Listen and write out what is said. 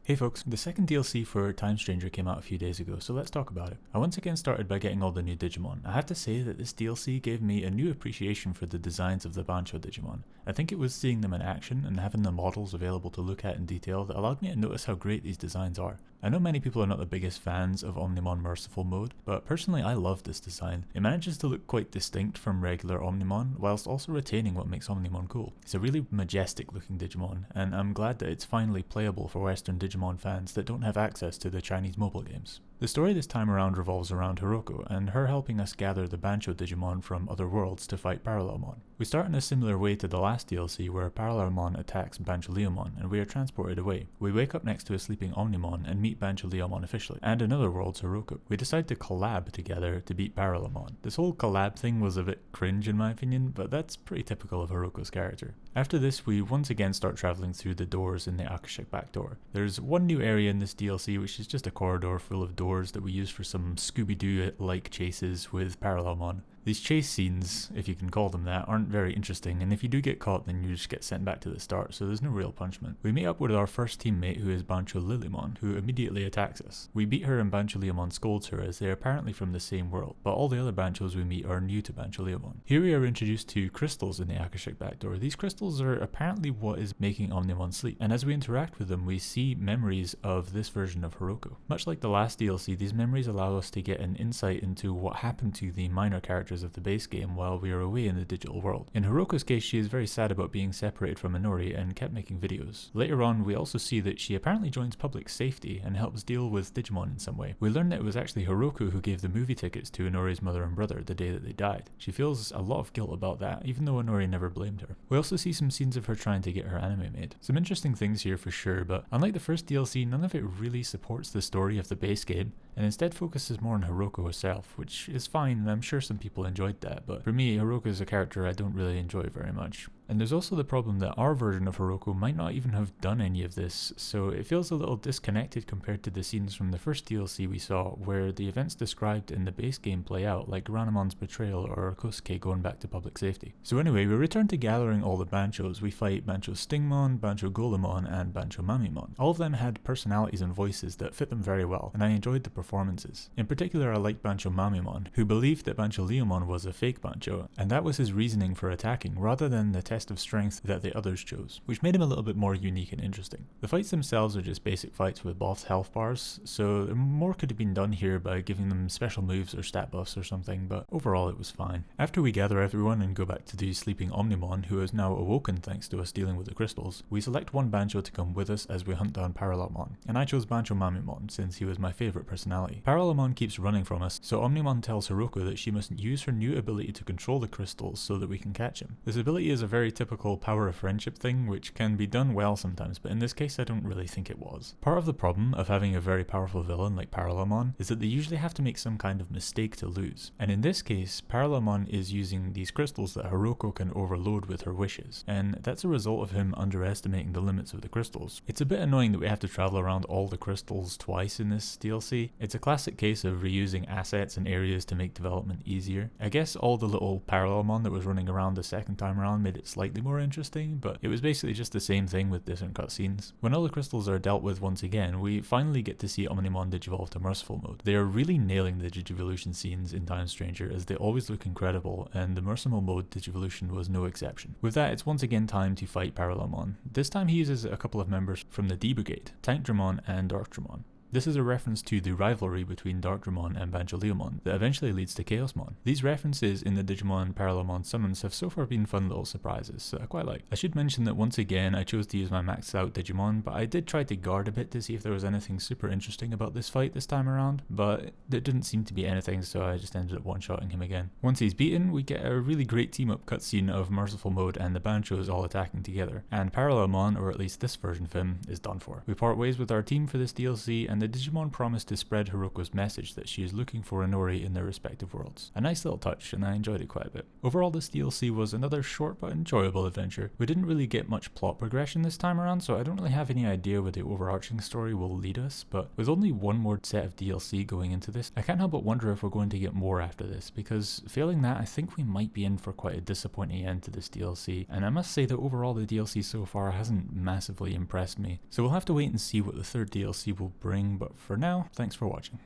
Hey folks, the second DLC for Time Stranger came out a few days ago, so let's talk about it. I once again started by getting all the new Digimon. I have to say that this DLC gave me a new appreciation for the designs of the Bancho Digimon. I think it was seeing them in action and having the models available to look at in detail that allowed me to notice how great these designs are. I know many people are not the biggest fans of Omnimon Merciful Mode, but personally I love this design. It manages to look quite distinct from regular Omnimon, whilst also retaining what makes Omnimon cool. It's a really majestic looking Digimon, and I'm glad that it's finally playable for Western Digimon fans that don't have access to the Chinese mobile games. The story this time around revolves around Hiroko, and her helping us gather the Bancho Digimon from other worlds to fight Parallelmon. We start in a similar way to the last DLC where Parallelmon attacks Bancholeomon and we are transported away. We wake up next to a sleeping Omnimon and meet Bancholeomon officially, and in other worlds Hiroko. We decide to collab together to beat Parallelmon. This whole collab thing was a bit cringe in my opinion, but that's pretty typical of Hiroko's character. After this, we once again start travelling through the doors in the Akashic back door. There's one new area in this DLC which is just a corridor full of doors that we use for some Scooby-Doo-like chases with Parallelmon. These chase scenes, if you can call them that, aren't very interesting, and if you do get caught then you just get sent back to the start, so there's no real punishment. We meet up with our first teammate who is Bancholeomon, who immediately attacks us. We beat her and Bancholeomon scolds her as they are apparently from the same world, but all the other Banchos we meet are new to Bancholeomon. Here we are introduced to crystals in the Akashic back door. These crystals are apparently what is making Omnimon sleep, and as we interact with them we see memories of this version of Hiroko. Much like the last DLC, these memories allow us to get an insight into what happened to the minor characters of the base game while we are away in the digital world. In Hiroko's case, she is very sad about being separated from Inori and kept making videos. Later on, we also see that she apparently joins public safety and helps deal with Digimon in some way. We learn that it was actually Hiroko who gave the movie tickets to Inori's mother and brother the day that they died. She feels a lot of guilt about that, even though Inori never blamed her. We also see some scenes of her trying to get her anime made. Some interesting things here for sure, but unlike the first DLC, none of it really supports the story of the base game, and instead focuses more on Hiroko herself, which is fine, and I'm sure some people enjoyed that, but for me, Hiroko is a character I don't really enjoy very much. And there's also the problem that our version of Hiroko might not even have done any of this, so it feels a little disconnected compared to the scenes from the first DLC we saw, where the events described in the base game play out, like Ranamon's betrayal or Kosuke going back to public safety. So anyway, we return to gathering all the Banchos. We fight Bancho Stingmon, Bancho Golemon, and Bancho Mamimon. All of them had personalities and voices that fit them very well, and I enjoyed the performances. In particular, I liked Bancho Mamimon, who believed that Bancholeomon was a fake Bancho, and that was his reasoning for attacking, rather than the test of strength that the others chose, which made him a little bit more unique and interesting. The fights themselves are just basic fights with buffed health bars, so more could have been done here by giving them special moves or stat buffs or something, but overall it was fine. After we gather everyone and go back to the sleeping Omnimon, who is now awoken thanks to us dealing with the crystals, we select one Bancho to come with us as we hunt down Parallelmon, and I chose Bancho Mamimon since he was my favourite personality. Parallelmon keeps running from us, so Omnimon tells Hiroko that she must use her new ability to control the crystals so that we can catch him. This ability is a very typical power of friendship thing, which can be done well sometimes, but in this case I don't really think it was. Part of the problem of having a very powerful villain like Parallelmon is that they usually have to make some kind of mistake to lose, and in this case Parallelmon is using these crystals that Hiroko can overload with her wishes, and that's a result of him underestimating the limits of the crystals. It's a bit annoying that we have to travel around all the crystals twice in this DLC. It's a classic case of reusing assets and areas to make development easier. I guess all the little Parallelmon that was running around the second time around made it slightly more interesting, but it was basically just the same thing with different cutscenes. When all the crystals are dealt with once again, we finally get to see Omnimon digivolve to Merciful Mode. They are really nailing the digivolution scenes in Time Stranger, as they always look incredible, and the Merciful Mode digivolution was no exception. With that, it's once again time to fight Parallelmon. This time he uses a couple of members from the D Brigade, Tankdramon and Darkdramon. This is a reference to the rivalry between Darkdramon and Bancholeomon that eventually leads to Chaosmon. These references in the Digimon Parallelmon summons have so far been fun little surprises, so I quite like. I should mention that once again I chose to use my maxed out Digimon, but I did try to guard a bit to see if there was anything super interesting about this fight this time around, but there didn't seem to be anything, so I just ended up one-shotting him again. Once he's beaten, we get a really great team-up cutscene of Merciful Mode and the Banchos all attacking together, and Parallelmon, or at least this version of him, is done for. We part ways with our team for this DLC, and the a Digimon promised to spread Hiroko's message that she is looking for Inori in their respective worlds. A nice little touch, and I enjoyed it quite a bit. Overall, this DLC was another short but enjoyable adventure. We didn't really get much plot progression this time around, so I don't really have any idea where the overarching story will lead us, but with only one more set of DLC going into this, I can't help but wonder if we're going to get more after this, because failing that, I think we might be in for quite a disappointing end to this DLC, and I must say that overall the DLC so far hasn't massively impressed me. So we'll have to wait and see what the third DLC will bring, but for now, thanks for watching.